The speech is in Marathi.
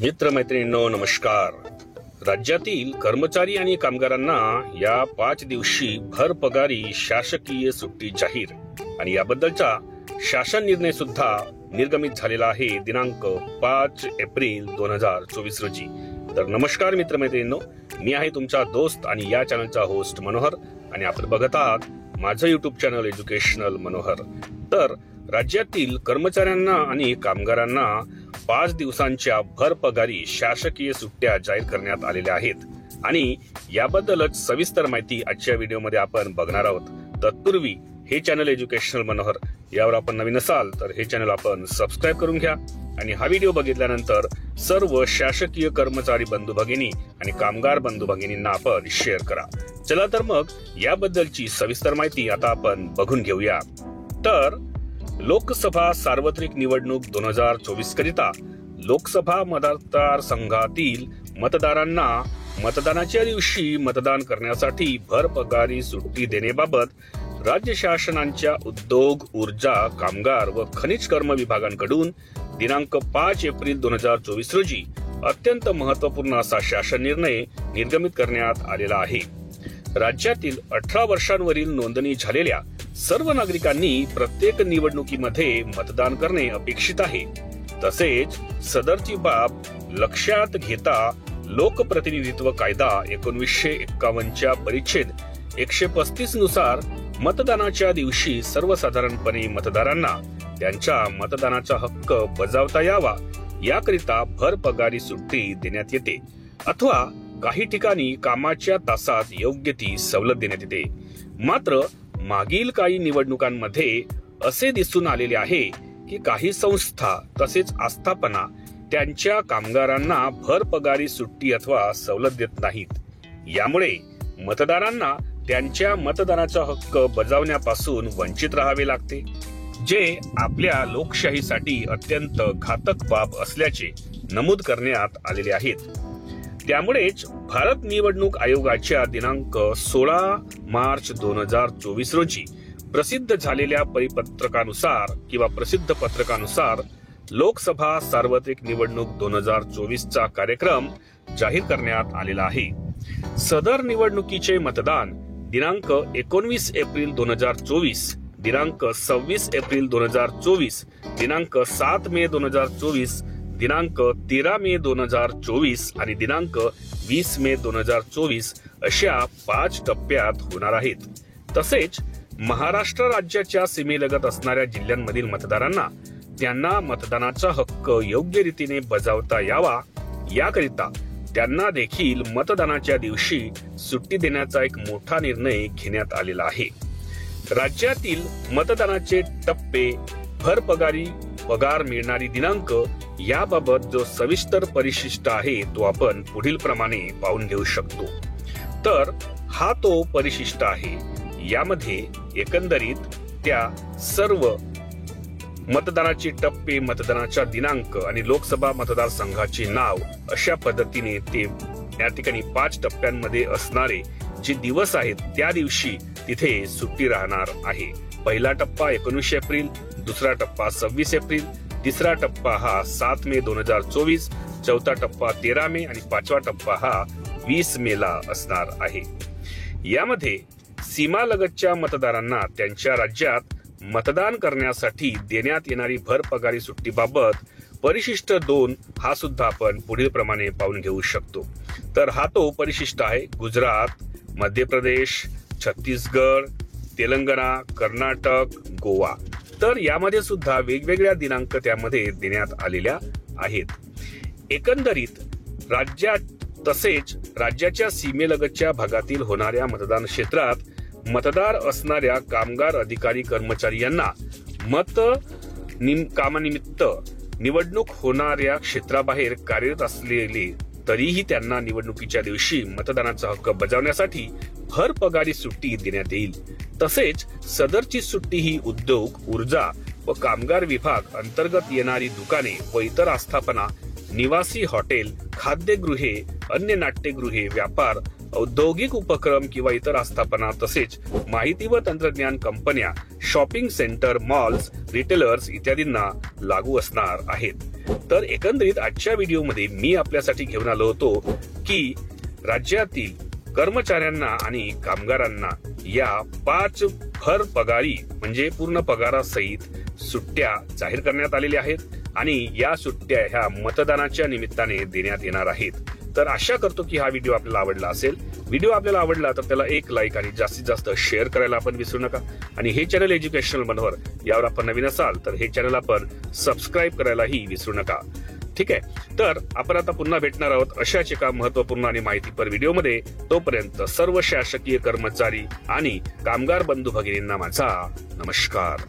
मित्र मैत्रिणींनो नमस्कार। राज्यातील कर्मचारी आणि कामगारांना या 5 दिवशी भर पगारी शासकीय सुट्टी जाहीर आणि याबद्दलचा शासन निर्णय सुद्धा निर्गमित झालेला आहे दिनांक 5 एप्रिल 2024 रोजी। तर नमस्कार मित्र मैत्रिणींनो, मी आहे तुमचा दोस्त आणि या चॅनलचा होस्ट मनोहर आणि आपण बघत आहात माझं युट्यूब चॅनल एज्युकेशनल मनोहर। तर राज्यातील कर्मचाऱ्यांना आणि कामगारांना 5 दिवसांच्या भर पगारी शासकीय सुट्ट्या जाहीर करण्यात आलेल्या आहेत आणि याबद्दलच सविस्तर माहिती आजच्या व्हिडिओमध्ये आपण बघणार आहोत। तत्पूर्वी हे चॅनल एज्युकेशनल मनोहर यावर आपण नवीन असाल तर हे चॅनल आपण सबस्क्राईब करून घ्या आणि हा व्हिडिओ बघितल्यानंतर सर्व शासकीय कर्मचारी बंधू भगिनी आणि कामगार बंधू भगिनींना आपण शेअर करा। चला तर मग याबद्दलची सविस्तर माहिती आता आपण बघून घेऊया। तर लोकसभा सार्वत्रिक निवडणूक 2024 करिता लोकसभा मतदारसंघातील मतदारांना मतदानाच्या दिवशी मतदान करण्यासाठी भर पगारी सुट्टी देण्याबाबत राज्य शासनाच्या उद्योग, ऊर्जा, कामगार व खनिज कर्म विभागांकडून दिनांक 5 एप्रिल 2024 रोजी अत्यंत महत्त्वपूर्ण असा शासन निर्णय निर्गमित करण्यात आलेला आहे। राज्यातील 18 वर्षांवरील नोंदणी झालेल्या सर्व नागरिकांनी प्रत्येक निवडणुकीमध्ये मतदान करणे अपेक्षित आहे। तसेच सदरची बाब लक्षात घेता लोकप्रतिनिधित्व कायदा 1951च्या परिच्छेद 135 नुसार मतदानाच्या दिवशी सर्वसाधारणपणे मतदारांना त्यांच्या मतदानाचा हक्क बजावता यावा याकरिता भर पगारी सुट्टी देण्यात येते अथवा काही ठिकाणी कामाच्या तासात योग्य ती सवलत देण्यात येते। मात्र मागील काही निवडणुकांमध्ये असे दिसून आलेले आहे की काही संस्था तसेच आस्थापना त्यांच्या कामगारांना भर पगारी सुट्टी अथवा सवलत देत नाहीत। यामुळे मतदारांना त्यांच्या मतदानाचा हक्क बजावण्यापासून वंचित राहावे लागते, जे आपल्या लोकशाहीसाठी अत्यंत घातक बाब असल्याचे नमूद करण्यात आलेले आहेत। त्यामुळेच भारत निवडणूक आयोगाच्या दिनांक 16 मार्च 2024 रोजी प्रसिद्ध झालेल्या परिपत्रकानुसार किंवा प्रसिद्ध पत्रकानुसार लोकसभा सार्वत्रिक निवडणूक 2024 चा कार्यक्रम जाहीर करण्यात आलेला आहे। सदर निवडणुकीचे मतदान दिनांक 19 एप्रिल 2024, दिनांक 26 एप्रिल 2024, दिनांक 7 मे 2024, दिनांक 13 मे 2024 आणि दिनांक 20 मे 2024 अशा 5 टप्प्यात होणार आहेत। तसेच महाराष्ट्र राज्याच्या सीमेलगत असणाऱ्या जिल्ह्यांमधील मतदारांना त्यांना मतदानाचा हक्क योग्य रीतीने बजावता यावा याकरिता त्यांना देखील मतदानाच्या दिवशी सुट्टी देण्याचा एक मोठा निर्णय घेण्यात आलेला आहे। राज्यातील मतदानाचे टप्पे, भर पगारी पगार मिळणारी दिनांक याबाबत जो सविस्तर परिशिष्ट आहे तो आपण पुढील प्रमाणे पाहून घेऊ शकतो। तर हा तो परिशिष्ट आहे। यामध्ये एकंदरीत त्या सर्व मतदानाचे टप्पे, मतदानाच्या दिनांक आणि लोकसभा मतदारसंघाचे नाव अशा पद्धतीने ते या ठिकाणी 5 टप्प्यांमध्ये असणारे जे दिवस आहेत त्या दिवशी तिथे सुट्टी राहणार आहे। पहिला टप्पा 19 एप्रिल, दुसरा टप्पा 26 एप्रिल, तिसरा टप्पा हा 7 मे 2024, चौथा टप्पा 13 मे आणि 5वा टप्पा हा 20 मे ला असणार आहे। यामध्ये सीमालगतच्या मतदारांना त्यांच्या राज्यात मतदान करण्यासाठी देण्यात येणारी भर पगारी सुट्टीबाबत परिशिष्ट 2 हा सुद्धा आपण पुढील प्रमाणे पाहून घेऊ शकतो। तर हा तो परिशिष्ट आहे। गुजरात, मध्य प्रदेश, छत्तीसगड, तेलंगणा, कर्नाटक, गोवा, तर यामध्ये सुद्धा वेगवेगळ्या दिनांक त्यामध्ये देण्यात आलेल्या आहेत। एकंदरीत राज्यात तसेच राज्याच्या सीमेलगतच्या भागातील होणाऱ्या मतदान क्षेत्रात मतदार असणाऱ्या कामगार, अधिकारी, कर्मचारी यांना कामानिमित्त निवडणूक होणाऱ्या क्षेत्राबाहेर कार्यरत असलेले तरीही त्यांना निवडणुकीच्या दिवशी मतदानाचा हक्क बजावण्यासाठी भर पगारी सुट्टी देण्यात येईल। तसेच सदरची सुट्टी ही उद्योग, ऊर्जा व कामगार विभाग अंतर्गत येणारी दुकाने व इतर आस्थापना, निवासी हॉटेल, खाद्यगृहे, अन्य नाट्यगृहे, व्यापार, औद्योगिक उपक्रम किंवा इतर आस्थापना तसेच माहिती व तंत्रज्ञान कंपन्या, शॉपिंग सेंटर, मॉल्स, रिटेलर्स इत्यादींना लागू असणार आहेत। तर एकंदरीत आजच्या व्हिडिओमध्ये मी आपल्यासाठी घेऊन आलो होतो की राज्यातील कर्मचाऱ्यांना आणि कामगारांना या 5 भर पगारी म्हणजे पूर्ण पगारासहित सुट्ट्या जाहीर करण्यात आलेल्या आहेत आणि या सुट्ट्या ह्या मतदानाच्या निमित्ताने देण्यात येणार आहेत। तर आशा करतो की हा व्हिडिओ आपल्याला आवडला असेल। व्हिडिओ आपल्याला आवडला तर त्याला एक लाईक आणि जास्तीत जास्त शेअर करायला आपण विसरू नका आणि हे चॅनल एज्युकेशनल मनोहर यावर आपण नवीन असाल तर हे चॅनल आपण सबस्क्राईब करायलाही विसरू नका। ठीक आहे, तर आपण आता पुन्हा भेटणार आहोत अशाच एका महत्वपूर्ण आणि माहितीपर व्हिडिओमध्ये। तोपर्यंत सर्व शासकीय कर्मचारी आणि कामगार बंधू भगिनींना माझा नमस्कार।